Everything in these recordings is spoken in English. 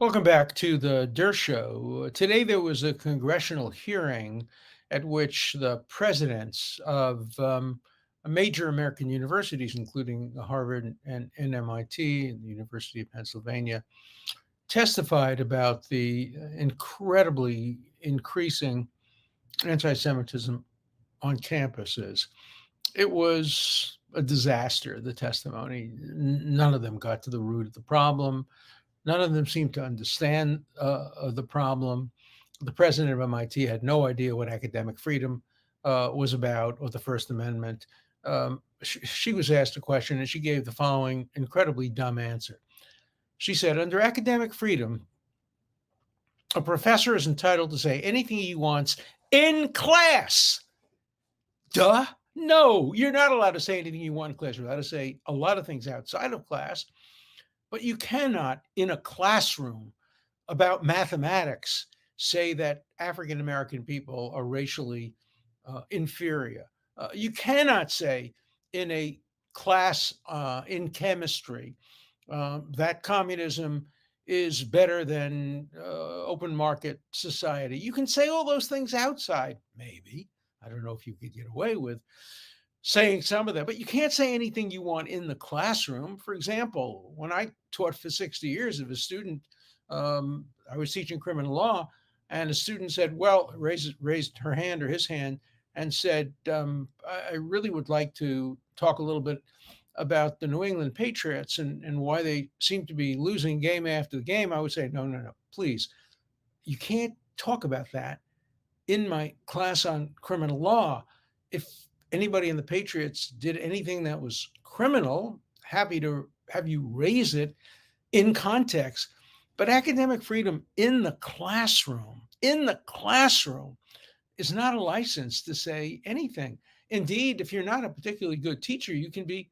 Welcome back to the Dershow. Today there was a congressional hearing at which the presidents of major American universities, including Harvard and MIT and the University of Pennsylvania, testified about the incredibly increasing anti Semitism on campuses. It was a disaster, the testimony. None of them got to the root of the problem. None of them seemed to understand the problem. The president of MIT had no idea what academic freedom was about or the First Amendment. She was asked a question and she gave the following incredibly dumb answer. She said, under academic freedom, a professor is entitled to say anything he wants in class. Duh. No, you're not allowed to say anything you want in class. You're allowed to say a lot of things outside of class, but you cannot, in a classroom about mathematics, say that African American people are racially inferior. You cannot say in a class in chemistry that communism is better than open market society. You can say all those things outside, maybe. I don't know if you could get away with saying some of that, but you can't say anything you want in the classroom. For example, when I taught for 60 years, if a student, I was teaching criminal law, and a student said, well, raised her hand or his hand and said, I really would like to talk a little bit about the New England Patriots and why they seem to be losing game after the game. I would say, no, no, no, please. You can't talk about that in my class on criminal law. If anybody in the Patriots did anything that was criminal, happy to have you raise it in context. But academic freedom in the classroom, is not a license to say anything. Indeed, if you're not a particularly good teacher, you can be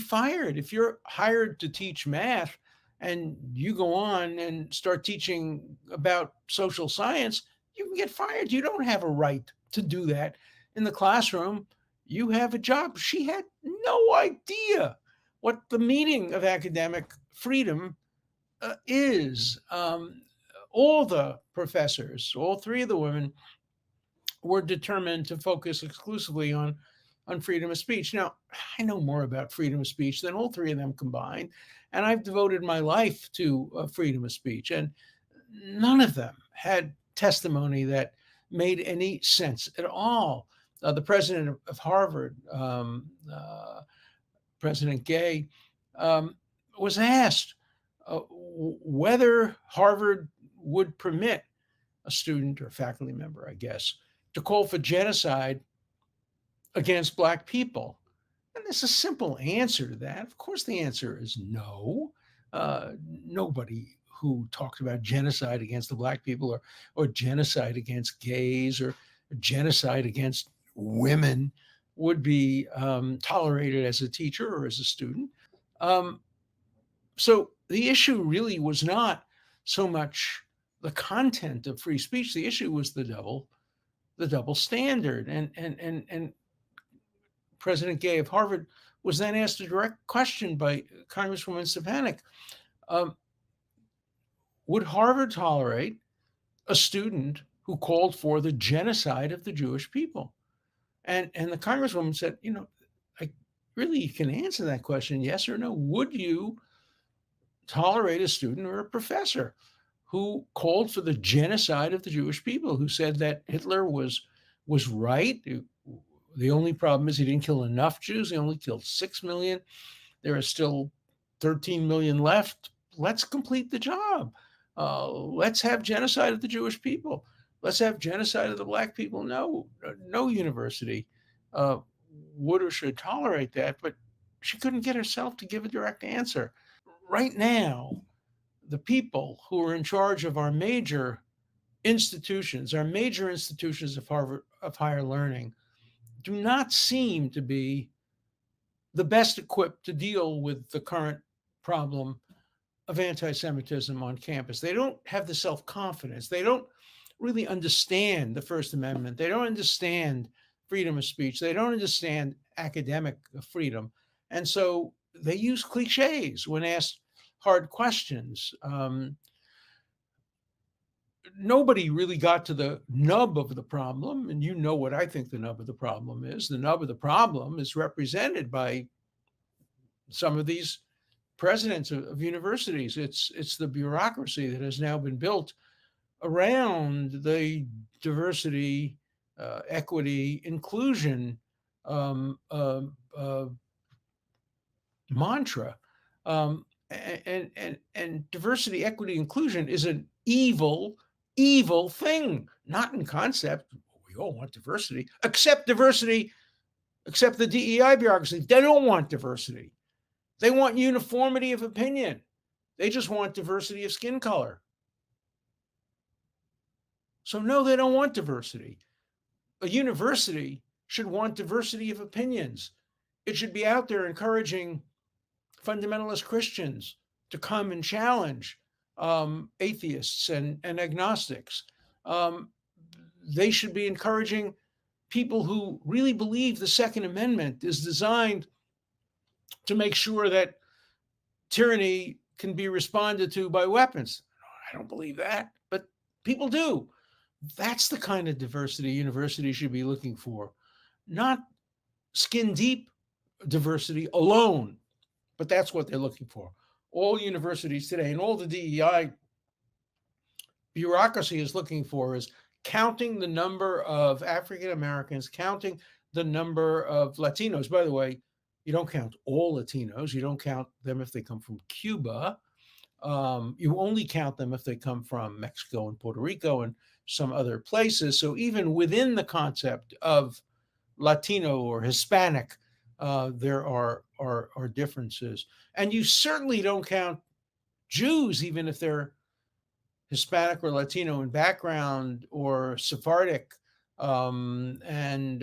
fired. If you're hired to teach math and you go on and start teaching about social science, you can get fired. You don't have a right to do that in the classroom. You have a job. She had no idea what the meaning of academic freedom is. All the professors, all three of the women, were determined to focus exclusively on freedom of speech. Now, I know more about freedom of speech than all three of them combined, and I've devoted my life to freedom of speech, and none of them had testimony that made any sense at all. The president of Harvard, President Gay, was asked whether Harvard would permit a student or faculty member, I guess, to call for genocide against Black people. And there's a simple answer to that. Of course, the answer is no. Nobody who talked about genocide against the Black people or genocide against gays or genocide against women would be tolerated as a teacher or as a student. Um, so the issue really was not so much the content of free speech. The issue was the double standard. And President Gay of Harvard was then asked a direct question by Congresswoman Stefanik. Um, would Harvard tolerate a student who called for the genocide of the Jewish people? And the Congresswoman said, I really you can answer that question, yes or no. Would you tolerate a student or a professor who called for the genocide of the Jewish people, who said that Hitler was right? The only problem is he didn't kill enough Jews. He only killed 6 million. There are still 13 million left. Let's complete the job. Let's have genocide of the Jewish people. Let's have genocide of the Black people. No university would or should tolerate that, but she couldn't get herself to give a direct answer. Right now, the people who are in charge of our major institutions of Harvard, of higher learning, do not seem to be the best equipped to deal with the current problem of anti-Semitism on campus. They don't have the self-confidence. They don't really understand the First Amendment. They don't understand freedom of speech. They don't understand academic freedom. And so they use cliches when asked hard questions. Nobody really got to the nub of the problem. And you know what I think the nub of the problem is. The nub of the problem is represented by some of these presidents of universities. It's the bureaucracy that has now been built around the diversity, equity, inclusion um, uh, uh, mantra. And diversity, equity, inclusion is an evil thing, not in concept. We all want diversity, except the DEI bureaucracy. They don't want diversity. They want uniformity of opinion. They just want diversity of skin color. So, no, they don't want diversity. A university should want diversity of opinions. It should be out there encouraging fundamentalist Christians to come and challenge atheists and agnostics. Um, they should be encouraging people who really believe the Second Amendment is designed to make sure that tyranny can be responded to by weapons. I don't believe that, but people do. That's the kind of diversity universities should be looking for, not skin deep diversity alone, but that's what they're looking for. All universities today and all the DEI bureaucracy is looking for is counting the number of African Americans, counting the number of Latinos. By the way, you don't count all Latinos. You don't count them if they come from Cuba. You only count them if they come from Mexico and Puerto Rico and some other places. So even within the concept of Latino or Hispanic, there are differences. And you certainly don't count Jews, even if they're Hispanic or Latino in background or Sephardic and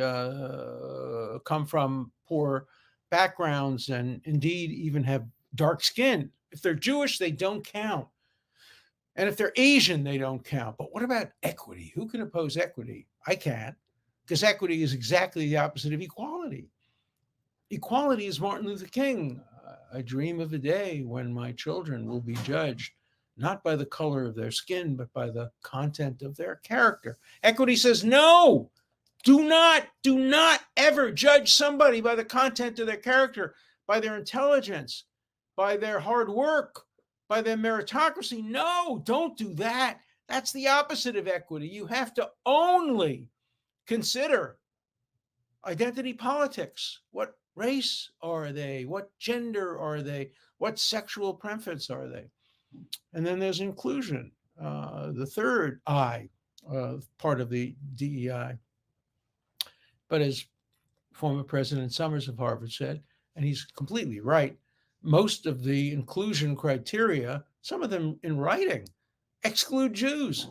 come from poor backgrounds and indeed even have dark skin. If they're Jewish, they don't count. And if they're Asian, they don't count. But what about equity? Who can oppose equity? I can't, because equity is exactly the opposite of equality. Equality is Martin Luther King. I dream of a day when my children will be judged not by the color of their skin, but by the content of their character. Equity says, no, do not ever judge somebody by the content of their character, by their intelligence, by their hard work, by their meritocracy. No, don't do that. That's the opposite of equity. You have to only consider identity politics. What race are they? What gender are they? What sexual preference are they? And then there's inclusion, the third I, part of the DEI. But as former President Summers of Harvard said, and he's completely right, most of the inclusion criteria, some of them in writing, exclude Jews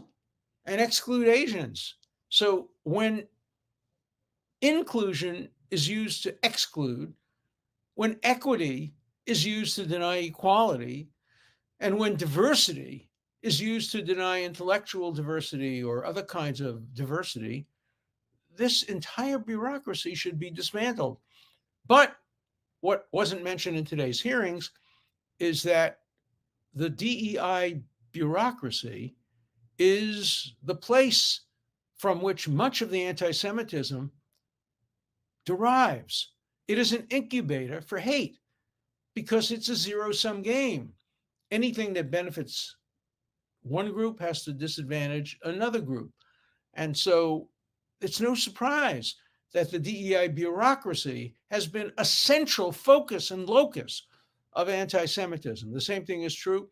and exclude Asians. So when inclusion is used to exclude, when equity is used to deny equality, and when diversity is used to deny intellectual diversity or other kinds of diversity, this entire bureaucracy should be dismantled. But what wasn't mentioned in today's hearings is that the DEI bureaucracy is the place from which much of the anti-Semitism derives. It is an incubator for hate because it's a zero-sum game. Anything that benefits one group has to disadvantage another group. And so it's no surprise that the DEI bureaucracy has been a central focus and locus of anti-Semitism. The same thing is true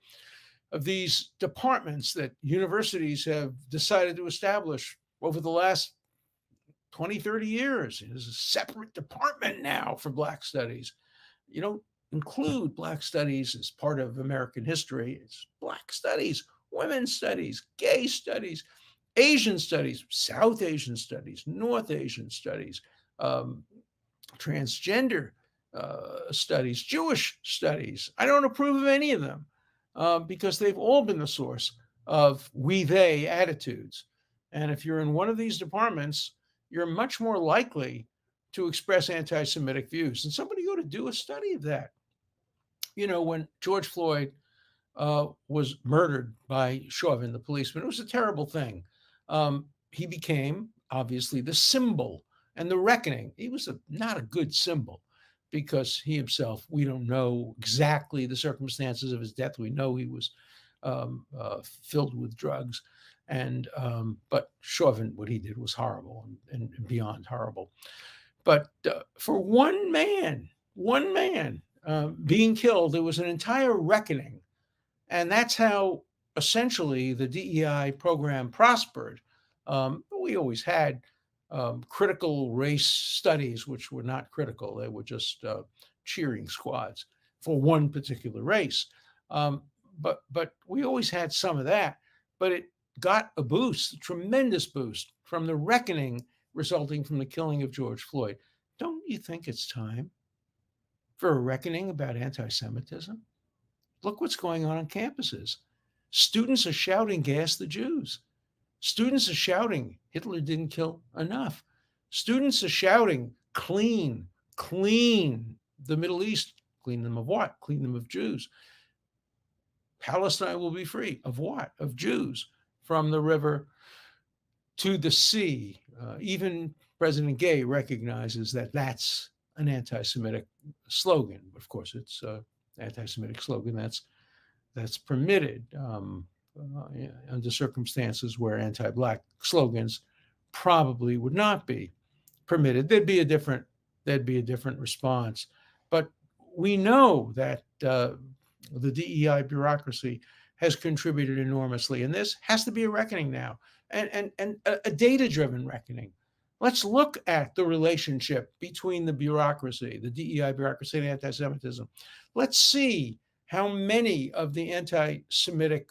of these departments that universities have decided to establish over the last 20, 30 years. There's a separate department now for Black studies. You don't include Black studies as part of American history. It's Black studies, women's studies, gay studies, Asian studies, South Asian studies, North Asian studies, transgender studies, Jewish studies. I don't approve of any of them because they've all been the source of we-they attitudes. And if you're in one of these departments, you're much more likely to express anti-Semitic views. And somebody ought to do a study of that. You know, when George Floyd was murdered by Chauvin, the policeman. It was a terrible thing. He became obviously the symbol and the reckoning. He was not a good symbol because he himself, we don't know exactly the circumstances of his death. We know he was filled with drugs. And but Chauvin, what he did was horrible and beyond horrible. But for one man being killed, there was an entire reckoning, and that's how essentially the DEI program prospered. We always had critical race studies, which were not critical; they were just cheering squads for one particular race. Um, but we always had some of that. But it got a boost, a tremendous boost from the reckoning resulting from the killing of George Floyd. Don't you think it's time for a reckoning about anti Semitism? Look what's going on campuses. Students are shouting, gas the Jews. Students are shouting, Hitler didn't kill enough. Students are shouting, clean the Middle East. Clean them of what? Clean them of Jews. Palestine will be free. Of what? Of Jews. From the river to the sea. Even President Gay recognizes that that's an anti-Semitic slogan. Of course, it's an anti-Semitic slogan that's permitted under circumstances where anti-Black slogans probably would not be permitted. There'd be a different response. But we know that the DEI bureaucracy has contributed enormously, and this has to be a reckoning now, and a data-driven reckoning. Let's look at the relationship between the bureaucracy, the DEI bureaucracy, and anti-Semitism. Let's see how many of the anti-Semitic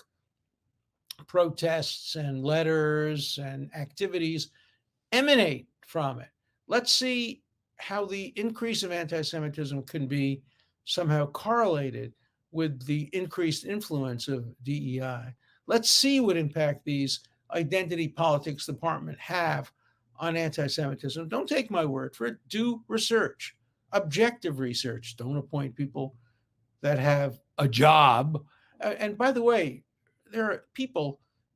protests and letters and activities emanate from it. Let's see how the increase of anti-Semitism can be somehow correlated with the increased influence of DEI. Let's see what impact these identity politics department have on anti-Semitism. Don't take my word for it. Do research, objective research. Don't appoint people that have a job. And by the way, there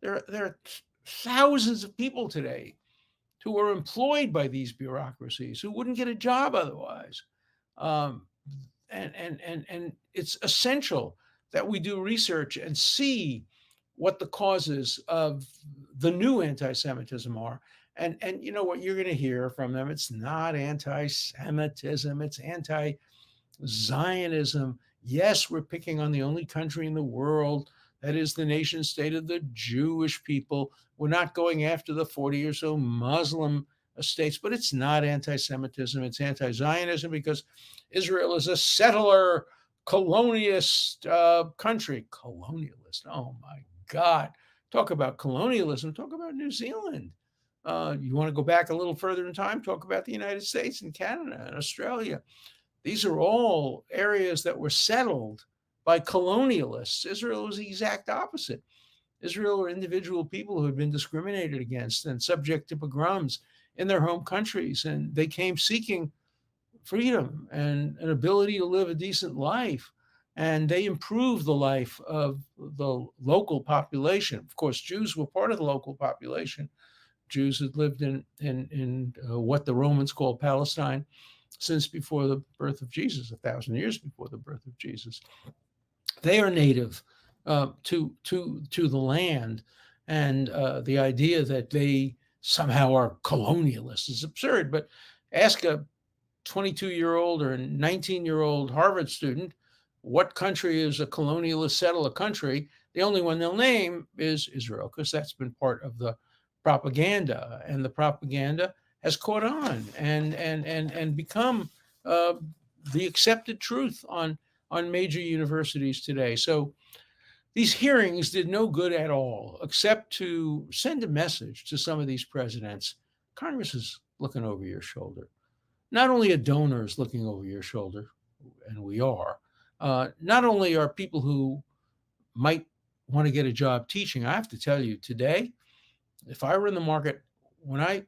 are thousands of people today who are employed by these bureaucracies who wouldn't get a job otherwise. And it's essential that we do research and see what the causes of the new anti-Semitism are. And you know what you're going to hear from them? It's not anti-Semitism, it's anti-Zionism. Yes, we're picking on the only country in the world that is the nation state of the Jewish people. We're not going after the 40 or so Muslim states, but it's not anti-Semitism. It's anti-Zionism because Israel is a settler, colonialist country. Colonialist, oh my God. Talk about colonialism, talk about New Zealand. You want to go back a little further in time, talk about the United States and Canada and Australia. These are all areas that were settled by colonialists. Israel was the exact opposite. Israel are individual people who had been discriminated against and subject to pogroms in their home countries, and they came seeking freedom and an ability to live a decent life. And they improved the life of the local population. Of course, Jews were part of the local population. Jews had lived in what the Romans called Palestine since before the birth of Jesus, 1,000 years before the birth of Jesus. They are native to the land, and the idea that they somehow are colonialists is absurd. But ask a 22-year-old or a 19-year-old Harvard student what country is a colonialist settler country. The only one they'll name is Israel, because that's been part of the propaganda, and the propaganda has caught on and become the accepted truth on major universities today. So these hearings did no good at all, except to send a message to some of these presidents. Congress is looking over your shoulder. Not only are donors looking over your shoulder, and we are, not only are people who might want to get a job teaching. I have to tell you, today, if I were in the market, when I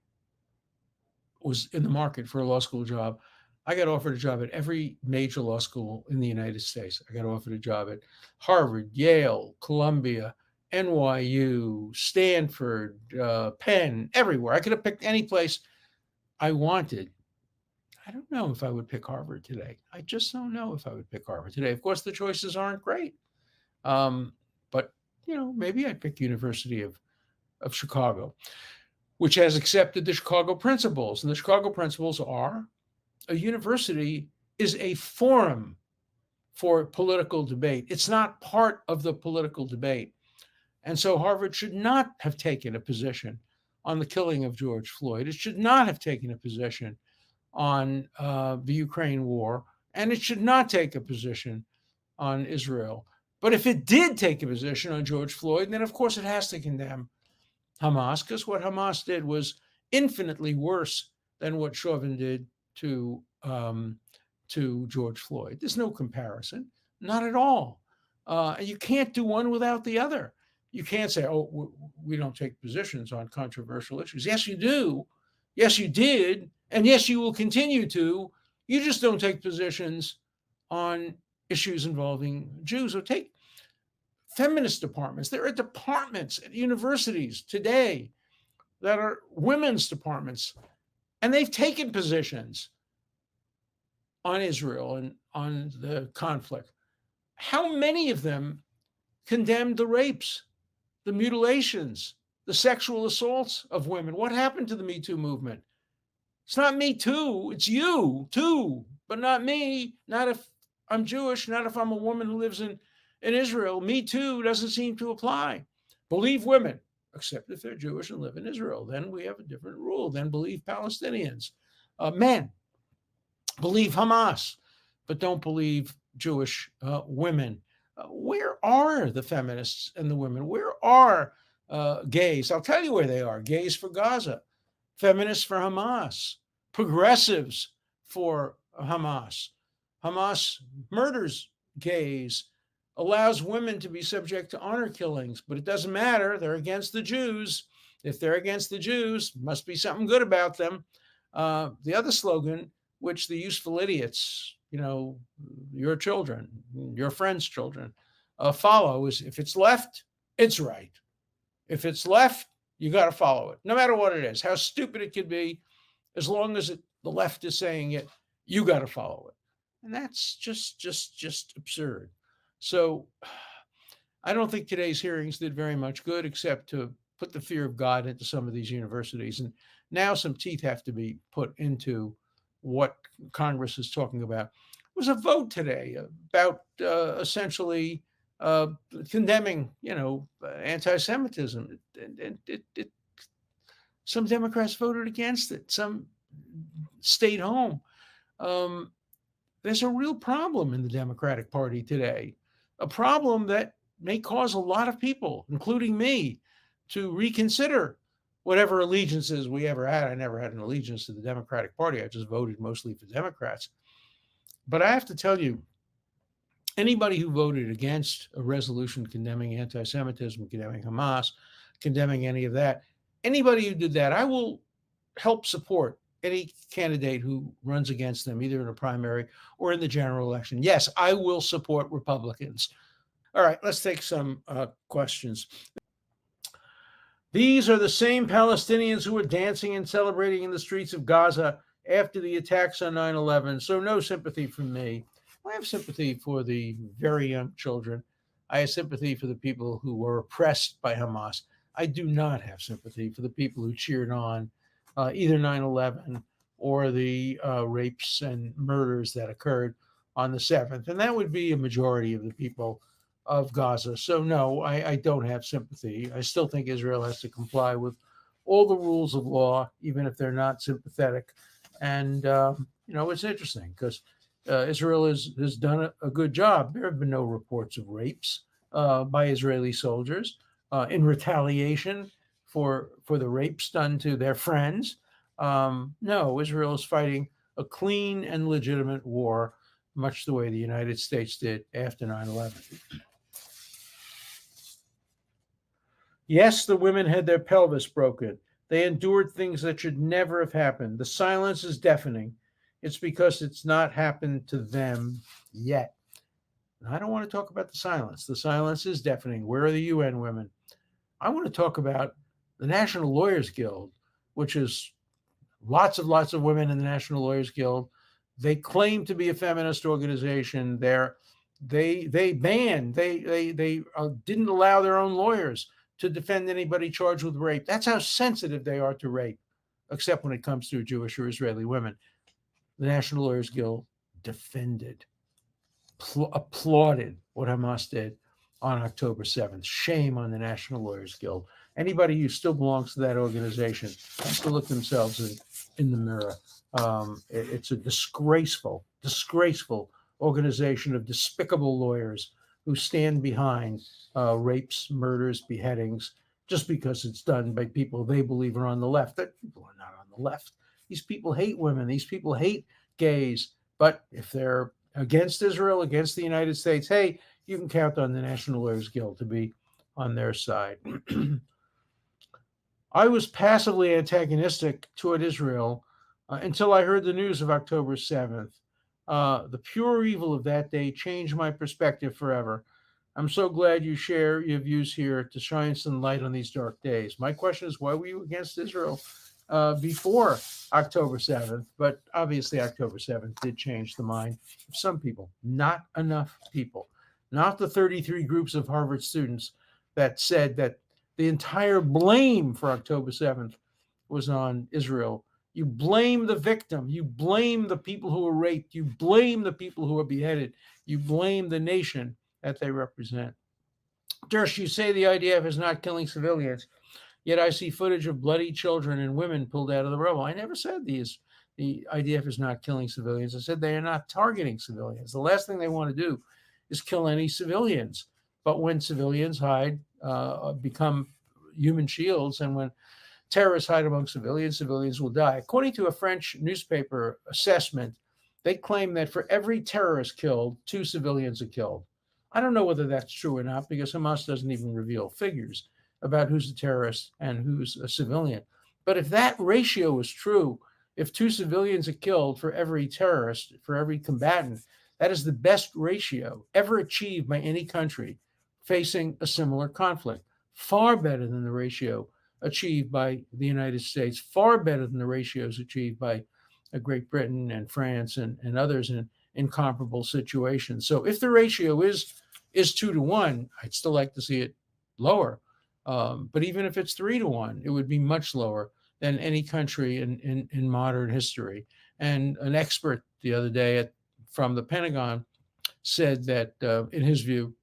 was in the market for a law school job, I got offered a job at every major law school in the United States. I got offered a job at Harvard, Yale, Columbia, NYU, Stanford, Penn, everywhere. I could have picked any place I wanted. I don't know if I would pick Harvard today. I just don't know if I would pick Harvard today. Of course, the choices aren't great. But, maybe I'd pick University of Chicago, which has accepted the Chicago principles. And the Chicago principles are a university is a forum for political debate. It's not part of the political debate. And so Harvard should not have taken a position on the killing of George Floyd. It should not have taken a position on the Ukraine war, and it should not take a position on Israel. But if it did take a position on George Floyd, then of course it has to condemn Hamas, because what Hamas did was infinitely worse than what Chauvin did to George Floyd. There's no comparison, not at all. And you can't do one without the other. You can't say, oh, we don't take positions on controversial issues. Yes, you do. Yes, you did. And yes, you will continue to. You just don't take positions on issues involving Jews. Or take feminist departments. There are departments at universities today that are women's departments, and they've taken positions on Israel and on the conflict. How many of them condemned the rapes, the mutilations, the sexual assaults of women? What happened to the Me Too movement? It's not me too, it's you too, but not me. Not if I'm Jewish, not if I'm a woman who lives in Israel. Me too doesn't seem to apply. Believe women, except if they're Jewish and live in Israel. Then we have a different rule. Then believe Palestinians. Men, believe Hamas, but don't believe Jewish women. Where are the feminists and the women? Where are gays? I'll tell you where they are. Gays for Gaza, feminists for Hamas, progressives for Hamas. Hamas murders gays, allows women to be subject to honor killings, but it doesn't matter. They're against the Jews. If they're against the Jews, must be something good about them. The other slogan, which the useful idiots, your children, your friends' children, follow is, if it's left, it's right. If it's left, you got to follow it, no matter what it is, how stupid it could be. As long as the left is saying it, you got to follow it. And that's just absurd. So I don't think today's hearings did very much good, except to put the fear of God into some of these universities. And now some teeth have to be put into what Congress is talking about. There was a vote today about essentially condemning, anti-Semitism. And some Democrats voted against it. Some stayed home. There's a real problem in the Democratic Party today, a problem that may cause a lot of people, including me, to reconsider whatever allegiances we ever had. I never had an allegiance to the Democratic Party. I just voted mostly for Democrats. But I have to tell you, anybody who voted against a resolution condemning anti-Semitism, condemning Hamas, condemning any of that, anybody who did that, I will help support any candidate who runs against them, either in a primary or in the general election. Yes, I will support Republicans. All right, let's take some questions. These are the same Palestinians who were dancing and celebrating in the streets of Gaza after the attacks on 9/11, so no sympathy from me. I have sympathy for the very young children. I have sympathy for the people who were oppressed by Hamas. I do not have sympathy for the people who cheered on either 9/11 or the rapes and murders that occurred on the 7th. And that would be a majority of the people of Gaza. So no, I don't have sympathy. I still think Israel has to comply with all the rules of law, even if they're not sympathetic. And, it's interesting because Israel has done a good job. There have been no reports of rapes by Israeli soldiers in retaliation for the rapes done to their friends. No, Israel is fighting a clean and legitimate war, much the way the United States did after 9/11. Yes, the women had their pelvis broken. They endured things that should never have happened. The silence is deafening. it's because it's not happened to them yet. And I don't want to talk about the silence. The silence is deafening. Where are the UN women? I want to talk about the National Lawyers Guild, which is lots of women in the National Lawyers Guild. They claim to be a feminist organization. They didn't allow their own lawyers to defend anybody charged with rape. That's how sensitive they are to rape, except when it comes to Jewish or Israeli women. The National Lawyers Guild defended, applauded what Hamas did on October 7th. Shame on the National Lawyers Guild. Anybody who still belongs to that organization has to look themselves in the mirror. It's a disgraceful organization of despicable lawyers who stand behind rapes, murders, beheadings, just because it's done by people they believe are on the left. That people are not on the left. These people hate women. These people hate gays. But if they're against Israel, against the United States, hey, you can count on the National Lawyers Guild to be on their side. I was passively antagonistic toward Israel until I heard the news of October 7th. The pure evil of that day changed my perspective forever. I'm so glad you share your views here to shine some light on these dark days. My question is, why were you against Israel before October 7th? But obviously, October 7th did change the mind of some people, not enough people, not the 33 groups of Harvard students that said that the entire blame for October 7th was on Israel. You blame the victim. You blame the people who were raped. You blame the people who were beheaded. You blame the nation that they represent. Dersh, you say the IDF is not killing civilians, yet I see footage of bloody children and women pulled out of the rubble. I never said the IDF is not killing civilians. I said they are not targeting civilians. The last thing they want to do is kill any civilians. But when civilians hide, become human shields, and when terrorists hide among civilians, civilians will die. According to a French newspaper assessment, they claim that for every terrorist killed, 2 civilians are killed. I don't know whether that's true or not, because Hamas doesn't even reveal figures about who's a terrorist and who's a civilian. But if that ratio is true, if 2 civilians are killed for every terrorist, for every combatant, that is the best ratio ever achieved by any country facing a similar conflict. Far better than the ratio achieved by the United States, far better than the ratios achieved by Great Britain and France and others in comparable situations. So if the ratio is 2-1, I'd still like to see it lower. But even if it's 3-1, it would be much lower than any country in modern history. And an expert the other day from the Pentagon said that, in his view,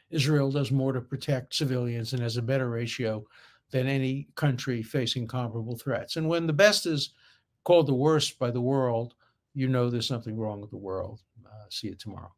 Israel does more to protect civilians and has a better ratio than any country facing comparable threats. And when the best is called the worst by the world, you know there's something wrong with the world. See you tomorrow.